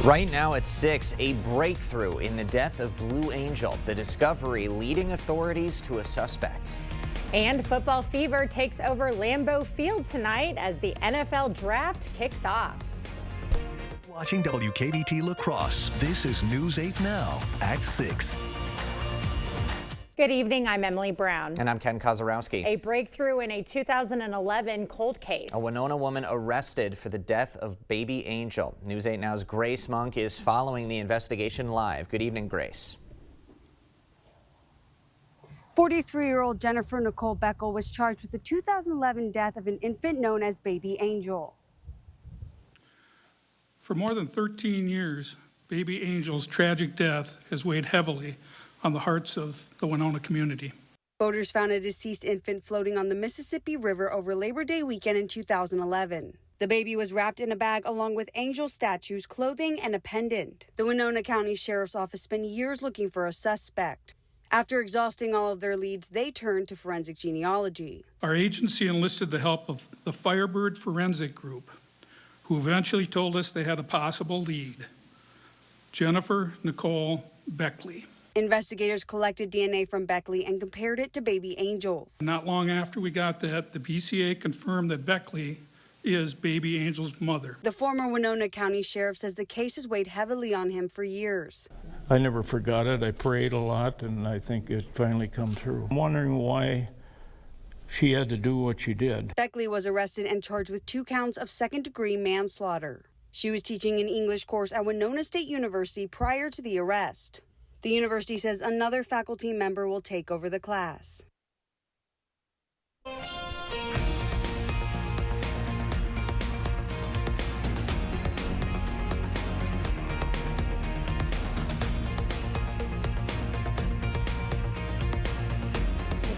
Right now at 6, a breakthrough in the death of Blue Angel, the discovery leading authorities to a suspect. And football fever takes over Lambeau Field tonight as the NFL draft kicks off. Watching WKBT Lacrosse, this is News 8 Now at 6. Good evening, I'm Emily Brown. And I'm Ken Kozarowski. A breakthrough in a 2011 cold case. A Winona woman arrested for the death of baby Angel. News 8 Now's Grace Monk is following the investigation live. Good evening, Grace. 43-year-old Jennifer Nicole Beckel was charged with the 2011 death of an infant known as baby Angel. For more than 13 years, baby Angel's tragic death has weighed heavily on the hearts of the Winona community. Boaters found a deceased infant floating on the Mississippi River over Labor Day weekend in 2011. The baby was wrapped in a bag along with Angel statues, clothing, and a pendant. The Winona County Sheriff's Office spent years looking for a suspect. After exhausting all of their leads, they turned to forensic genealogy. Our agency enlisted the help of the Firebird Forensic Group, who eventually told us they had a possible lead, Jennifer Nicole Beckley. Investigators collected DNA from Beckley and compared it to baby Angel's. Not long after we got that, the BCA confirmed that Beckley is baby Angel's mother. The former Winona County Sheriff says the case has weighed heavily on him for years. I never forgot it. I prayed a lot, and I think it finally come true. I'm wondering why she had to do what she did. Beckley was arrested and charged with 2 counts of second-degree manslaughter. She was teaching an English course at Winona State University prior to the arrest. The university says another faculty member will take over the class.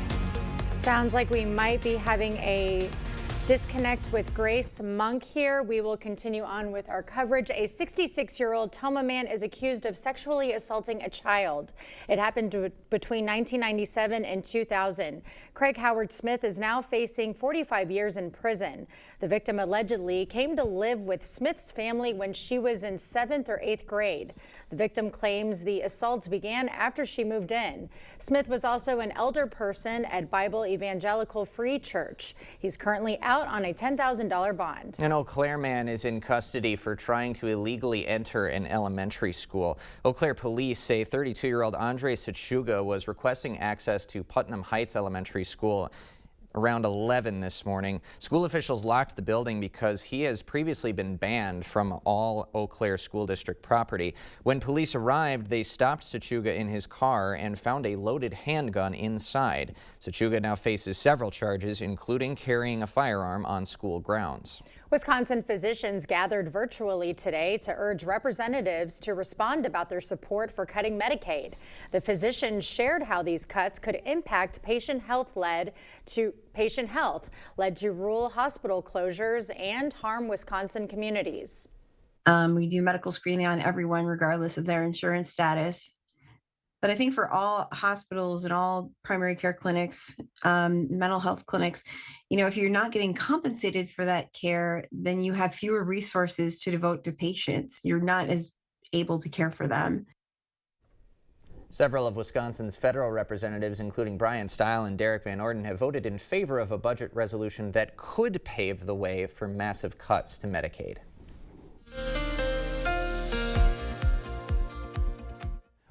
Sounds like we might be having a disconnect with Grace Monk here. We will continue on with our coverage. A 66-year-old Toma man is accused of sexually assaulting a child. It happened between 1997 and 2000. Craig Howard Smith is now facing 45 years in prison. The victim allegedly came to live with Smith's family when she was in 7th or 8th grade. The victim claims the assault began after she moved in. Smith was also an elder person at Bible Evangelical Free Church. He's currently out on a $10,000 bond. An Eau Claire man is in custody for trying to illegally enter an elementary school. Eau Claire police say 32-year-old Andre Sachuga was requesting access to Putnam Heights Elementary School around 11 this morning. School officials locked the building because he has previously been banned from all Eau Claire School District property. When police arrived, they stopped Sachuga in his car and found a loaded handgun inside. Sachuga now faces several charges, including carrying a firearm on school grounds. Wisconsin physicians gathered virtually today to urge representatives to respond about their support for cutting Medicaid. The physicians shared how these cuts could impact patient health led to rural hospital closures and harm Wisconsin communities. We do medical screening on everyone regardless of their insurance status. But I think for all hospitals and all primary care clinics, mental health clinics, if you're not getting compensated for that care, then you have fewer resources to devote to patients. You're not as able to care for them. Several of Wisconsin's federal representatives, including Brian Stile and Derek Van Orden, have voted in favor of a budget resolution that could pave the way for massive cuts to Medicaid.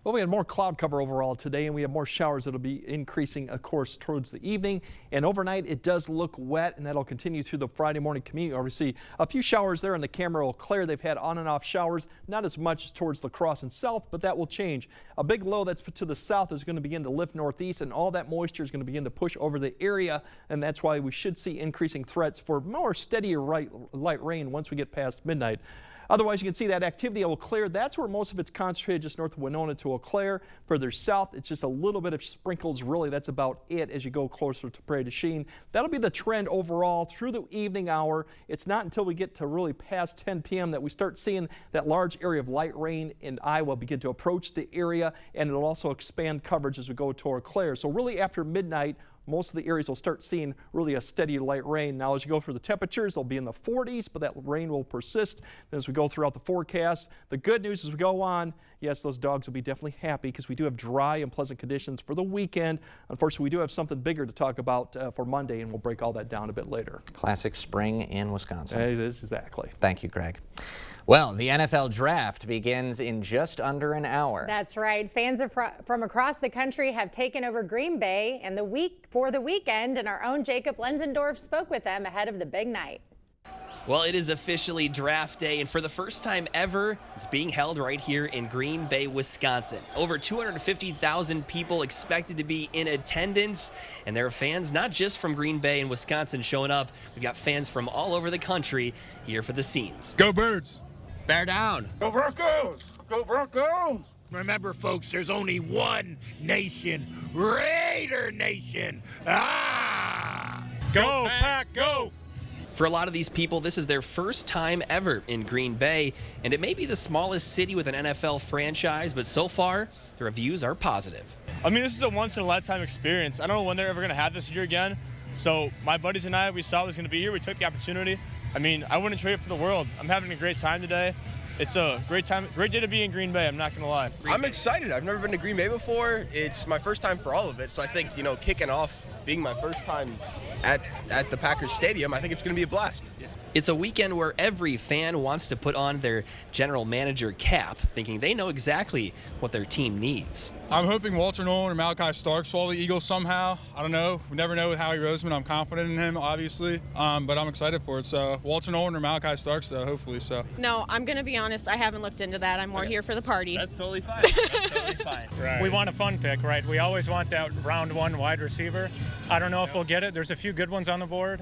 Well, we had more cloud cover overall today, and we have more showers that'll be increasing, of course, towards the evening. And overnight, it does look wet, and that'll continue through the Friday morning commute. We see a few showers there in the Camera Eau Claire. They've had on and off showers, not as much as towards La Crosse and south, but that will change. A big low that's to the south is going to begin to lift northeast, and all that moisture is going to begin to push over the area, and that's why we should see increasing threats for more steadier light rain once we get past midnight. Otherwise, you can see that activity at Eau Claire. That's where most of it's concentrated, just north of Winona to Eau Claire. Further south, it's just a little bit of sprinkles. Really, that's about it as you go closer to Prairie du Chien. That'll be the trend overall through the evening hour. It's not until we get to really past 10 p.m. that we start seeing that large area of light rain in Iowa begin to approach the area, and it'll also expand coverage as we go to Eau Claire. So really after midnight, most of the areas will start seeing really a steady light rain. Now, as you go through the temperatures, they'll be in the 40s, but that rain will persist as we go throughout the forecast. The good news as we go on, yes, those dogs will be definitely happy because we do have dry and pleasant conditions for the weekend. Unfortunately, we do have something bigger to talk about for Monday, and we'll break all that down a bit later. Classic spring in Wisconsin. It is, exactly. Thank you, Greg. Well, the NFL draft begins in just under an hour. That's right. Fans from across the country have taken over Green Bay and for the weekend, and our own Jacob Lenzendorf spoke with them ahead of the big night. Well, it is officially draft day, and for the first time ever, it's being held right here in Green Bay, Wisconsin. Over 250,000 people expected to be in attendance, and there are fans not just from Green Bay and Wisconsin showing up. We've got fans from all over the country here for the scenes. Go Birds! Bear down. Go Broncos! Go Broncos! Remember, folks, there's only one nation, Raider Nation. Ah! Go Pack, go! For a lot of these people, this is their first time ever in Green Bay, and it may be the smallest city with an NFL franchise, but so far, the reviews are positive. I mean, this is a once-in-a-lifetime experience. I don't know when they're ever going to have this here again. So my buddies and I, we saw it was going to be here. We took the opportunity. I mean, I wouldn't trade it for the world. I'm having a great time today. It's a great day to be in Green Bay, I'm not going to lie. I'm excited. I've never been to Green Bay before. It's my first time for all of it. So I think, kicking off, being my first time at the Packers Stadium, I think it's going to be a blast. It's a weekend where every fan wants to put on their general manager cap, thinking they know exactly what their team needs. I'm hoping Walter Nolan or Malachi Stark swallow the Eagles somehow. I don't know. We never know with Howie Roseman. I'm confident in him, obviously, but I'm excited for it. So Walter Nolan or Malachi Stark, so hopefully so. No, I'm going to be honest. I haven't looked into that. I'm more here for the party. That's totally fine. That's totally fine. Right. We want a fun pick, right? We always want that round one wide receiver. I don't know if we'll get it. There's a few good ones on the board.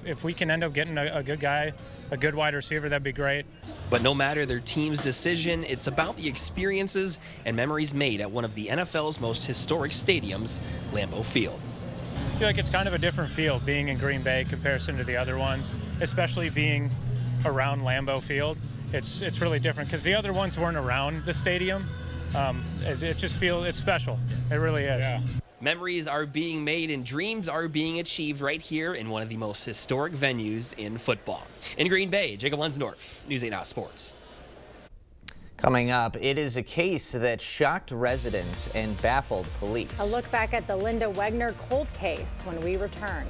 If we can end up getting a good guy, a good wide receiver, that'd be great. But no matter their team's decision, it's about the experiences and memories made at one of the NFL's most historic stadiums, Lambeau Field. I feel like it's kind of a different feel being in Green Bay in comparison to the other ones, especially being around Lambeau Field. It's really different because the other ones weren't around the stadium. It just feels, it's special. It really is. Yeah. Memories are being made and dreams are being achieved right here in one of the most historic venues in football. In Green Bay, Jacob Lenzendorf, News 8 Now Sports. Coming up, it is a case that shocked residents and baffled police. A look back at the Linda Wegner cold case when we return.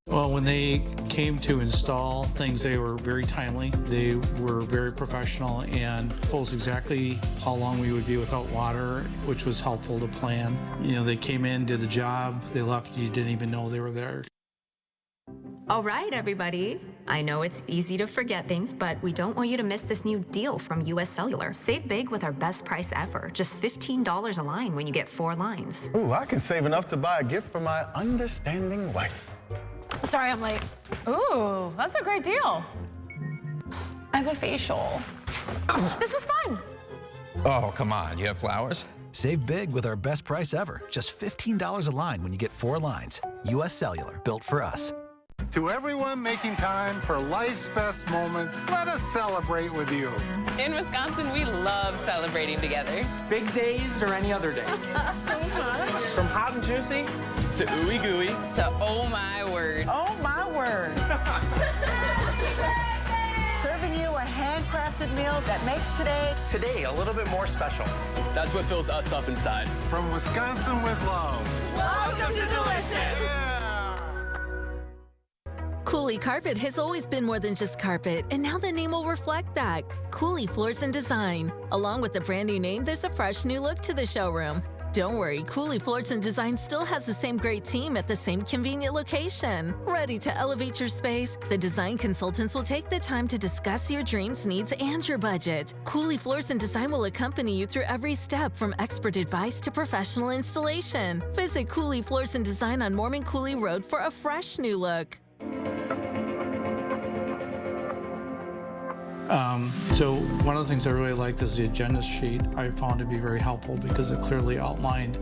Well, when they came to install things, they were very timely. They were very professional and told us exactly how long we would be without water, which was helpful to plan. You know, they came in, did the job, they left, you didn't even know they were there. All right, everybody. I know it's easy to forget things, but we don't want you to miss this new deal from US Cellular. Save big with our best price ever. Just $15 a line when you get 4 lines. Ooh, I can save enough to buy a gift for my understanding wife. Sorry, I'm late. Ooh, that's a great deal. I have a facial. This was fun. Oh, come on. You have flowers? Save big with our best price ever. Just $15 a line when you get 4 lines. US Cellular, built for us. To everyone making time for life's best moments, let us celebrate with you. In Wisconsin, we love celebrating together. Big days or any other day. So much. From hot and juicy to ooey gooey to oh my word. Oh my word. Serving you a handcrafted meal that makes today a little bit more special. That's what fills us up inside. From Wisconsin with love. Welcome to Delicious. Cooley Carpet has always been more than just carpet, and now the name will reflect that. Cooley Floors and Design. Along with the brand new name, there's a fresh new look to the showroom. Don't worry, Cooley Floors and Design still has the same great team at the same convenient location. Ready to elevate your space? The design consultants will take the time to discuss your dreams, needs, and your budget. Cooley Floors and Design will accompany you through every step, from expert advice to professional installation. Visit Cooley Floors and Design on Mormon Cooley Road for a fresh new look. So one of the things I really liked is the agenda sheet. I found to be very helpful because it clearly outlined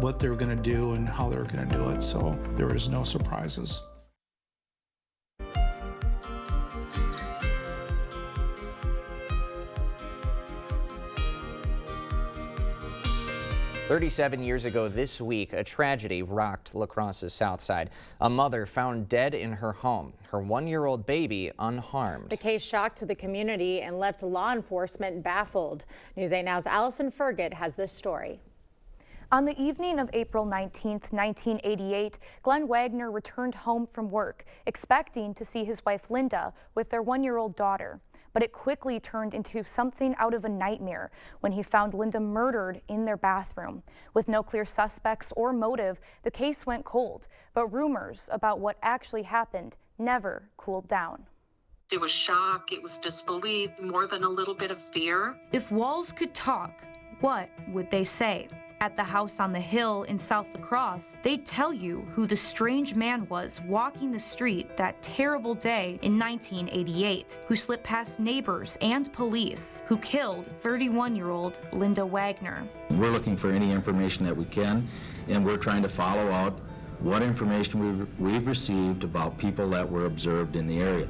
what they were going to do and how they were going to do it. So there was no surprises. 37 years ago this week, a tragedy rocked La Crosse's south side. A mother found dead in her home, her 1-year-old baby unharmed. The case shocked the community and left law enforcement baffled. News 8 Now's Allison Fergit has this story. On the evening of April 19, 1988, Glenn Wagner returned home from work, expecting to see his wife Linda with their 1-year-old daughter. But it quickly turned into something out of a nightmare when he found Linda murdered in their bathroom. With no clear suspects or motive, the case went cold, but rumors about what actually happened never cooled down. It was shock, it was disbelief, more than a little bit of fear. If walls could talk, what would they say? At the house on the hill in South La Crosse, they'd tell you who the strange man was walking the street that terrible day in 1988, who slipped past neighbors and police, who killed 31-year-old Linda Wagner. We're looking for any information that we can, and we're trying to follow out what information we've received about people that were observed in the area.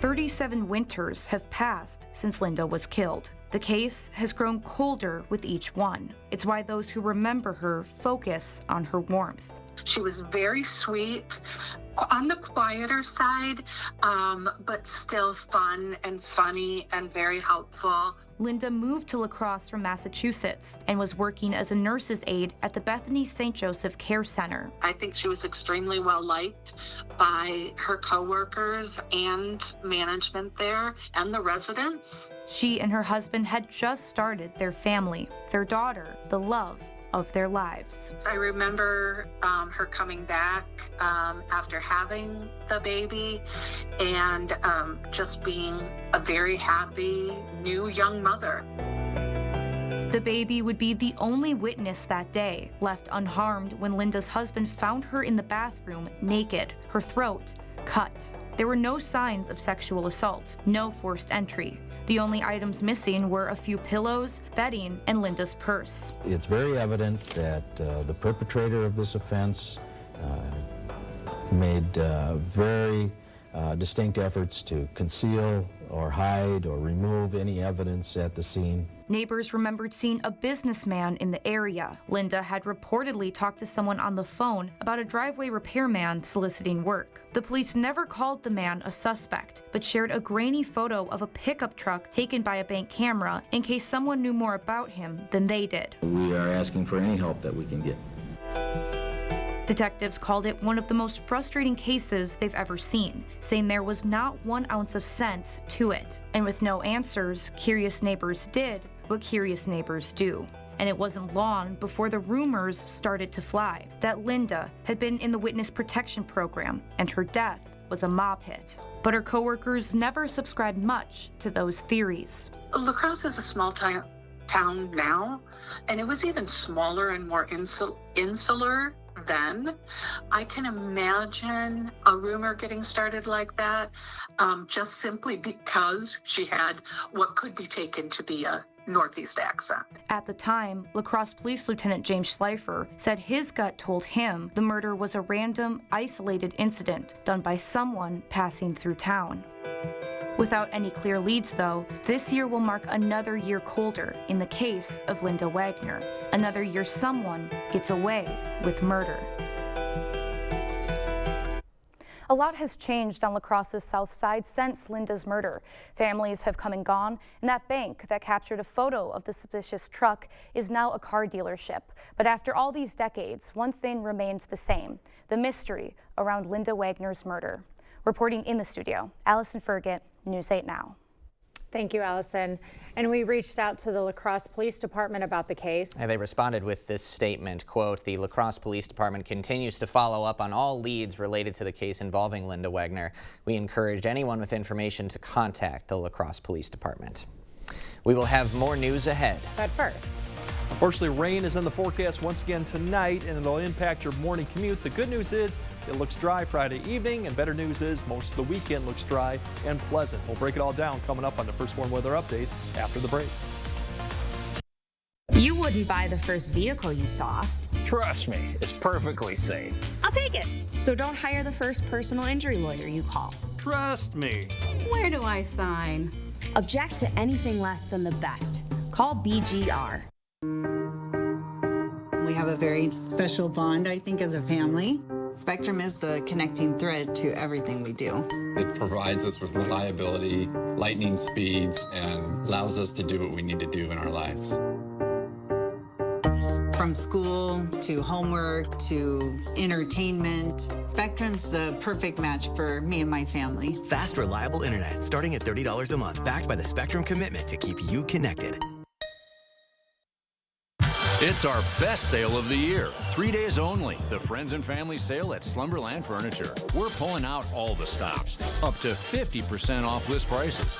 37 winters have passed since Linda was killed. The case has grown colder with each one. It's why those who remember her focus on her warmth. She was very sweet, on the quieter side, but still fun and funny and very helpful. Linda moved to La Crosse from Massachusetts and was working as a nurse's aide at the Bethany St. Joseph Care Center. I think she was extremely well liked by her coworkers and management there and the residents. She and her husband had just started their family, their daughter, the love of their lives. I remember her coming back after having the baby and just being a very happy new young mother. The baby would be the only witness that day, left unharmed when Linda's husband found her in the bathroom naked, her throat cut. There were no signs of sexual assault, no forced entry. The only items missing were a few pillows, bedding, and Linda's purse. It's very evident that the perpetrator of this offense made very distinct efforts to conceal or hide or remove any evidence at the scene. Neighbors remembered seeing a businessman in the area. Linda had reportedly talked to someone on the phone about a driveway repairman soliciting work. The police never called the man a suspect, but shared a grainy photo of a pickup truck taken by a bank camera in case someone knew more about him than they did. We are asking for any help that we can get. Detectives called it one of the most frustrating cases they've ever seen, saying there was not 1 ounce of sense to it. And with no answers, curious neighbors did what curious neighbors do. And it wasn't long before the rumors started to fly that Linda had been in the witness protection program and her death was a mob hit. But her coworkers never subscribed much to those theories. La Crosse is a small town now, and it was even smaller and more insular then. I can imagine a rumor getting started like that, just simply because she had what could be taken to be a Northeast accent. At the time, La Crosse Police Lieutenant James Schleifer said his gut told him the murder was a random, isolated incident done by someone passing through town. Without any clear leads, though, this year will mark another year colder in the case of Linda Wagner. Another year someone gets away with murder. A lot has changed on La Crosse's south side since Linda's murder. Families have come and gone, and that bank that captured a photo of the suspicious truck is now a car dealership. But after all these decades, one thing remains the same: the mystery around Linda Wagner's murder. Reporting in the studio, Allison Fergit, News 8 Now. Thank you, Allison. And we reached out to the La Crosse Police Department about the case. And they responded with this statement, quote, "The La Crosse Police Department continues to follow up on all leads related to the case involving Linda Wagner. We encourage anyone with information to contact the La Crosse Police Department." We will have more news ahead. But first, unfortunately, rain is in the forecast once again tonight, and it'll impact your morning commute. The good news is it looks dry Friday evening, and better news is most of the weekend looks dry and pleasant. We'll break it all down coming up on the First Warn Weather Update after the break. You wouldn't buy the first vehicle you saw. Trust me, it's perfectly safe. I'll take it. So don't hire the first personal injury lawyer you call. Trust me. Where do I sign? Object to anything less than the best. Call BGR. have a very special bond, I think, as a family. Spectrum is the connecting thread to everything we do. It provides us with reliability, lightning speeds, and allows us to do what we need to do in our lives. From school to homework to entertainment, Spectrum's the perfect match for me and my family. Fast, reliable internet starting at $30 a month, backed by the Spectrum commitment to keep you connected. It's our best sale of the year. 3 days only. The Friends and Family Sale at Slumberland Furniture. We're pulling out all the stops. Up to 50% off list prices.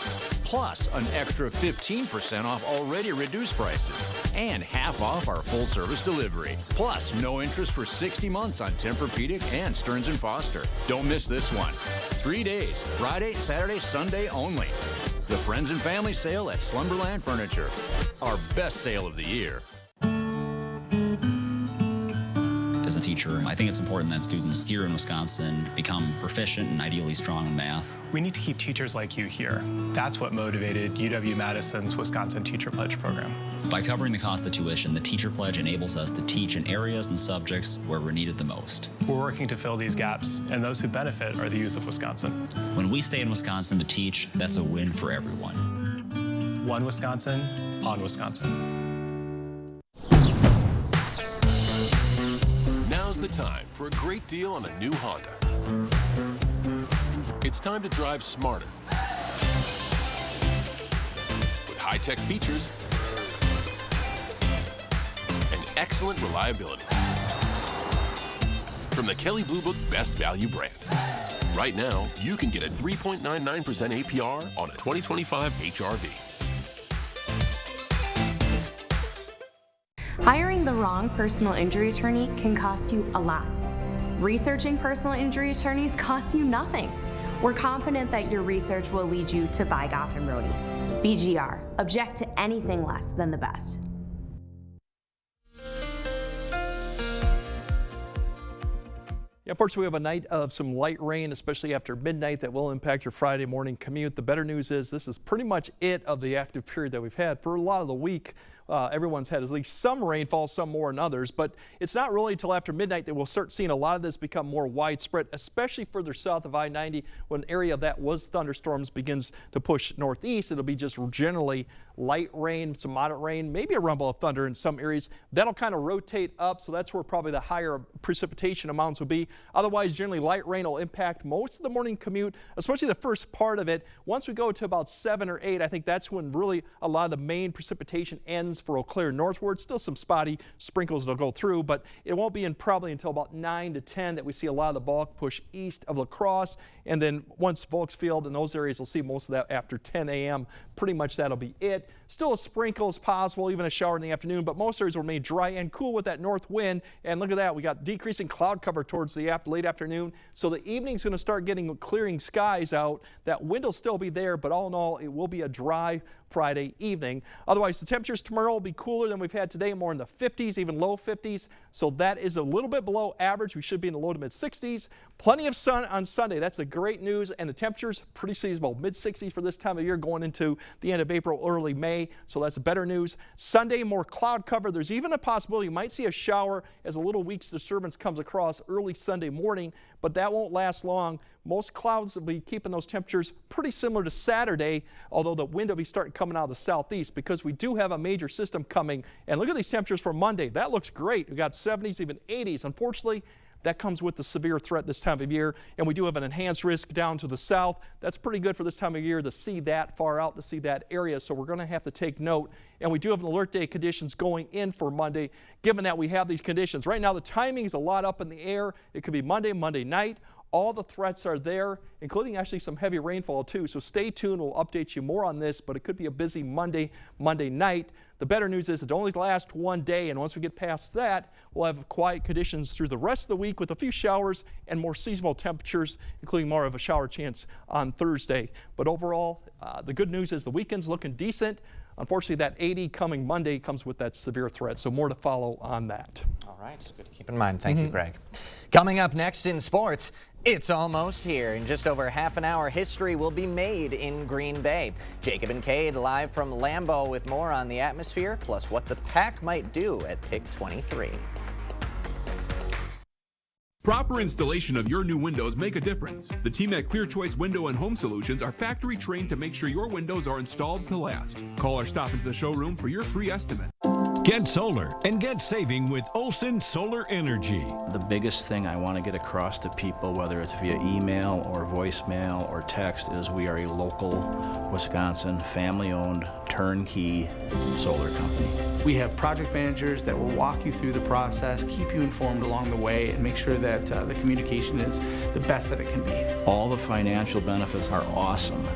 Plus an extra 15% off already reduced prices. And half off our full service delivery. Plus no interest for 60 months on Tempur-Pedic and Stearns & Foster. Don't miss this one. 3 days. Friday, Saturday, Sunday only. The Friends and Family Sale at Slumberland Furniture. Our best sale of the year. As a teacher, I think it's important that students here in Wisconsin become proficient and ideally strong in math. We need to keep teachers like you here. That's what motivated UW-Madison's Wisconsin Teacher Pledge program. By covering the cost of tuition, the Teacher Pledge enables us to teach in areas and subjects where we're needed the most. We're working to fill these gaps, and those who benefit are the youth of Wisconsin. When we stay in Wisconsin to teach, that's a win for everyone. One Wisconsin, on Wisconsin. Now's the time for a great deal on a new Honda. It's time to drive smarter with high-tech features and excellent reliability from the Kelley Blue Book Best Value brand. Right now, you can get a 3.99% APR on a 2025 HR-V. Hiring the wrong personal injury attorney can cost you a lot. Researching personal injury attorneys costs you nothing. We're confident that your research will lead you to buy Goff and Rohde. BGR, object to anything less than the best. Yeah, unfortunately, we have a night of some light rain, especially after midnight, that will impact your Friday morning commute. The better news is this is pretty much it of the active period that we've had for a lot of the week. Everyone's had at least some rainfall, some more than others, but it's not really until after midnight that we'll start seeing a lot of this become more widespread, especially further south of I-90 when an area that was thunderstorms begins to push northeast. It'll be just generally light rain, some moderate rain, maybe a rumble of thunder in some areas. That'll kind of rotate up, so that's where probably the higher precipitation amounts will be. Otherwise, generally light rain will impact most of the morning commute, especially the first part of it. Once we go to about 7 or 8, I think that's when really a lot of the main precipitation ends for Eau Claire northward. Still some spotty sprinkles that'll go through, but it won't be in probably until about 9 to 10 that we see a lot of the bulk push east of La Crosse. And then once Volksfield and those areas, we'll see most of that after 10 a.m. Pretty much that'll be it. Still a sprinkle is possible, even a shower in the afternoon, but most areas will remain dry and cool with that north wind. And look at that, we got decreasing cloud cover towards the late afternoon. So the evening's going to start getting clearing skies out. That wind will still be there, but all in all, it will be a dry Friday evening. Otherwise, the temperatures tomorrow will be cooler than we've had today, more in the 50s, even low 50s. So that is a little bit below average. We should be in the low to mid 60s. Plenty of sun on Sunday. That's the great news. And the temperatures pretty seasonable, mid 60s for this time of year going into the end of April, early May. So that's better news. Sunday, more cloud cover. There's even a possibility you might see a shower as a little weak's disturbance comes across early Sunday morning, but that won't last long. Most clouds will be keeping those temperatures pretty similar to Saturday, although the wind will be starting coming out of the southeast because we do have a major system coming. And look at these temperatures for Monday. That looks great. We've got 70s, even 80s. Unfortunately, that comes with the severe threat this time of year, and we do have an enhanced risk down to the south. That's pretty good for this time of year to see that far out, to see that area, so we're going to have to take note. And we do have an alert day conditions going in for Monday, given that we have these conditions. Right now, the timing is a lot up in the air. It could be Monday night. All the threats are there, including actually some heavy rainfall too. So stay tuned. We'll update you more on this, but it could be a busy Monday night. The better news is it only lasts one day, and once we get past that, we'll have quiet conditions through the rest of the week with a few showers and more seasonal temperatures, including more of a shower chance on Thursday. But overall, the good news is the weekend's looking decent. Unfortunately, that 80 coming Monday comes with that severe threat, so more to follow on that. All right, good to keep in mind. Thank you, Greg. Coming up next in sports, it's almost here. In just over half an hour, history will be made in Green Bay. Jacob and Cade live from Lambeau with more on the atmosphere, plus what the Pack might do at Pick 23. Proper installation of your new windows make a difference. The team at Clear Choice Window and Home Solutions are factory trained to make sure your windows are installed to last. Call or stop into the showroom for your free estimate. Get solar and get saving with Olson Solar Energy. The biggest thing I want to get across to people, whether it's via email or voicemail or text, is we are a local Wisconsin family-owned turnkey solar company. We have project managers that will walk you through the process, keep you informed along the way, and make sure that the communication is the best that it can be. All the financial benefits are awesome.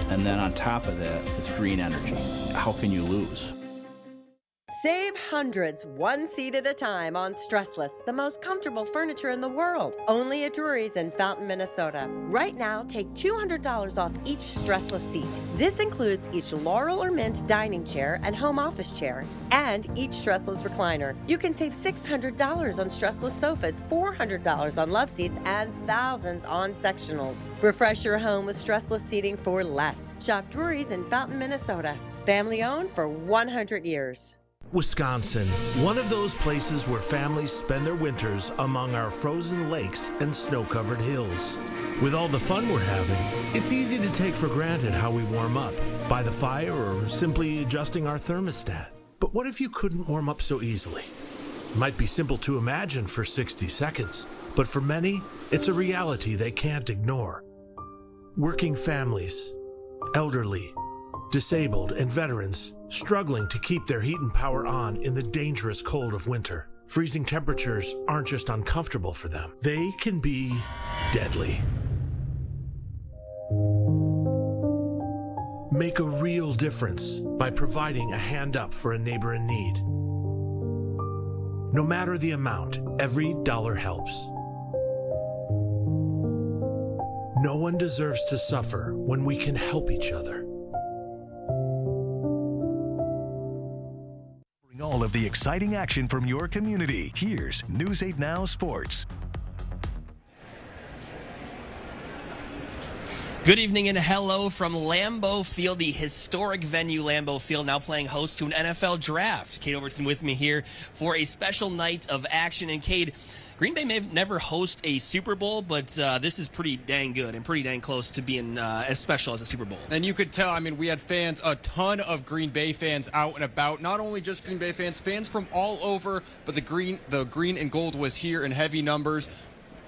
And then on top of that, it's green energy. How can you lose? Save hundreds, one seat at a time on Stressless, the most comfortable furniture in the world. Only at Drury's in Fountain, Minnesota. Right now, take $200 off each Stressless seat. This includes each Laurel or Mint dining chair and home office chair, and each Stressless recliner. You can save $600 on Stressless sofas, $400 on love seats, and thousands on sectionals. Refresh your home with Stressless seating for less. Shop Drury's in Fountain, Minnesota. Family owned for 100 years. Wisconsin, one of those places where families spend their winters among our frozen lakes and snow-covered hills. With all the fun we're having, it's easy to take for granted how we warm up, by the fire or simply adjusting our thermostat. But what if you couldn't warm up so easily? It might be simple to imagine for 60 seconds, but for many, it's a reality they can't ignore. Working families, elderly, disabled, and veterans struggling to keep their heat and power on in the dangerous cold of winter. Freezing temperatures aren't just uncomfortable for them, they can be deadly. Make a real difference by providing a hand up for a neighbor in need. No matter the amount, every dollar helps. No one deserves to suffer when we can help each other. All of the exciting action from your community. Here's News 8 Now Sports. Good evening and hello from Lambeau Field, the historic venue Lambeau Field, now playing host to an NFL draft. Cade Overton with me here for a special night of action. And Cade, Green Bay may never host a Super Bowl, but this is pretty dang good and pretty dang close to being as special as a Super Bowl. And you could tell, I mean, we had fans, a ton of Green Bay fans out and about. Not only just Green Bay fans, fans from all over, but the green and gold was here in heavy numbers.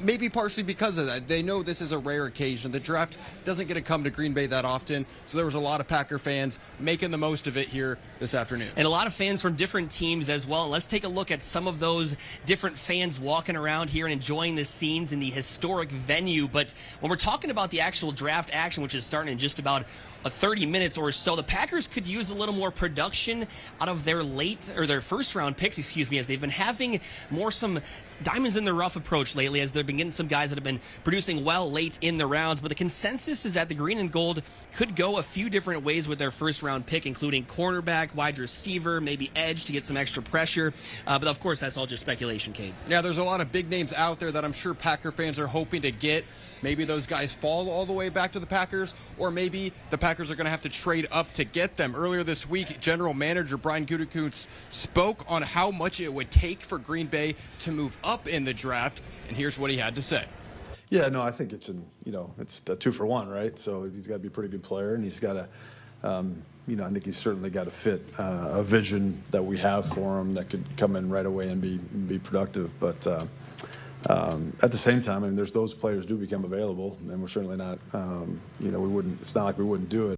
Maybe partially because of that. They know this is a rare occasion. The draft doesn't get to come to Green Bay that often, so there was a lot of Packer fans making the most of it here this afternoon. And a lot of fans from different teams as well. Let's take a look at some of those different fans walking around here and enjoying the scenes in the historic venue. But when we're talking about the actual draft action, which is starting in just about 30 minutes or so, the Packers could use a little more production out of their their first round picks, as they've been having some diamonds in the rough approach lately, as they've been getting some guys that have been producing well late in the rounds. But the consensus is that the green and gold could go a few different ways with their first round pick, including cornerback, wide receiver, maybe edge to get some extra pressure. But of course, that's all just speculation, Cade. Yeah, there's a lot of big names out there that I'm sure Packer fans are hoping to get. Maybe those guys fall all the way back to the Packers, or maybe the Packers are going to have to trade up to get them. Earlier this week, General Manager Brian Gutekunst spoke on how much it would take for Green Bay to move up in the draft, and here's what he had to say. Yeah, no, I think it's it's a 2-for-1, right? So he's got to be a pretty good player, and he's got to, I think he's certainly got to fit a vision that we have for him that could come in right away and be productive, but. At the same time, I mean, there's those players do become available, and we're certainly not, we wouldn't. It's not like we wouldn't do it.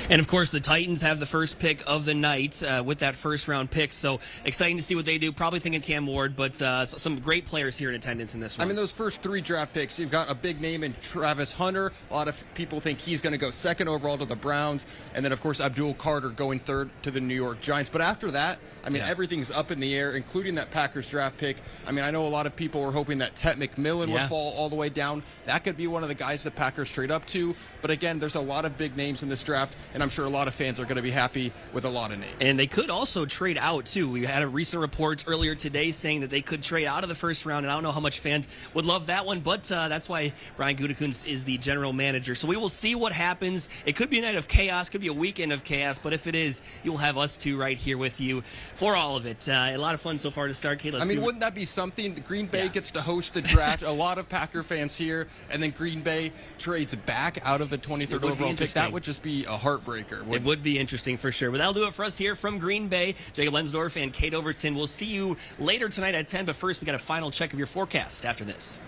And, of course, the Titans have the first pick of the night with that first-round pick. So exciting to see what they do. Probably thinking Cam Ward, but some great players here in attendance in this one. I mean, those first three draft picks, you've got a big name in Travis Hunter. A lot of people think he's going to go second overall to the Browns. And then, of course, Abdul Carter going third to the New York Giants. But after that, I mean, everything's up in the air, including that Packers draft pick. I mean, I know a lot of people were hoping that Tet McMillan would fall all the way down. That could be one of the guys the Packers trade up to. But, again, there's a lot of big names in this draft. and I'm sure a lot of fans are going to be happy with a lot of names. And they could also trade out, too. We had a recent report earlier today saying that they could trade out of the first round, and I don't know how much fans would love that one, but that's why Brian Gutekunst is the general manager. So we will see what happens. It could be a night of chaos, could be a weekend of chaos, but if it is, you will have us two right here with you for all of it. A lot of fun so far to start. Kate, I mean, wouldn't that be something? Green Bay gets to host the draft. A lot of Packer fans here, and then Green Bay trades back out of the 23rd overall pick. That would just be a heartbreaker. It would be interesting for sure. But that'll do it for us here from Green Bay. Jacob Lensdorf and Kate Overton. We'll see you later tonight at 10, but first we got a final check of your forecast after this.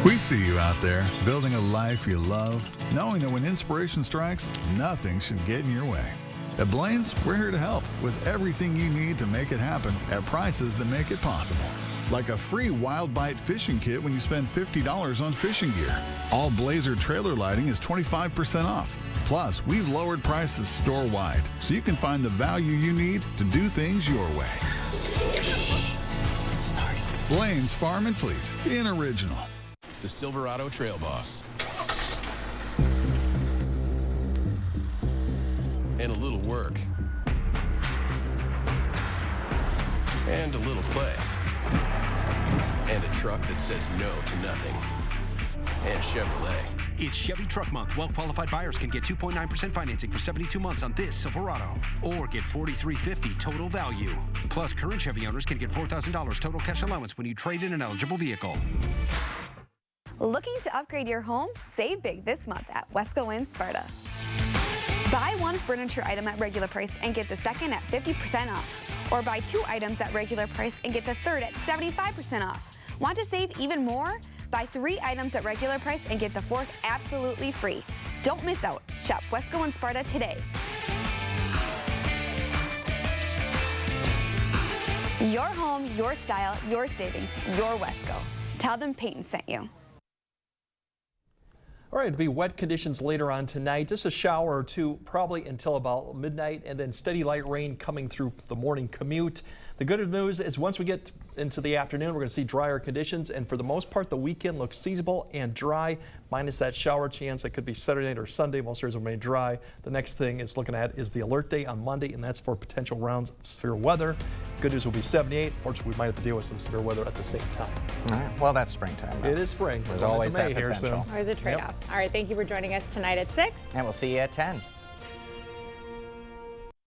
We see you out there, building a life you love, knowing that when inspiration strikes, nothing should get in your way. At Blaine's, we're here to help with everything you need to make it happen at prices that make it possible. Like a free Wild Bite fishing kit when you spend $50 on fishing gear. All Blazer trailer lighting is 25% off. Plus, we've lowered prices store-wide, so you can find the value you need to do things your way. Blaine's Farm and Fleet, an original. The Silverado Trail Boss. And a little work. And a little play. And a truck that says no to nothing. And Chevrolet. It's Chevy Truck Month. Well-qualified buyers can get 2.9% financing for 72 months on this Silverado. Or get $4,350 total value. Plus, current Chevy owners can get $4,000 total cash allowance when you trade in an eligible vehicle. Looking to upgrade your home? Save big this month at Wesco in Sparta. Buy one furniture item at regular price and get the second at 50% off. Or buy two items at regular price and get the third at 75% off. Want to save even more? Buy 3 items at regular price and get the fourth absolutely free. Don't miss out. Shop Wesco in Sparta today. Your home, your style, your savings, your Wesco. Tell them Peyton sent you. All right, it'll be wet conditions later on tonight. Just a shower or two, probably until about midnight, and then steady light rain coming through the morning commute. The good news is once we get into the afternoon, we're going to see drier conditions, and for the most part, the weekend looks seasonable and dry, minus that shower chance that could be Saturday night or Sunday. Most areas will remain dry. The next thing it's looking at is the alert day on Monday, and that's for potential rounds of severe weather. Good news will be 78. Fortunately, we might have to deal with some severe weather at the same time. All right. Well, that's springtime. It is spring. There's always that potential. Always a trade-off. All right, thank you for joining us tonight at 6. And we'll see you at 10.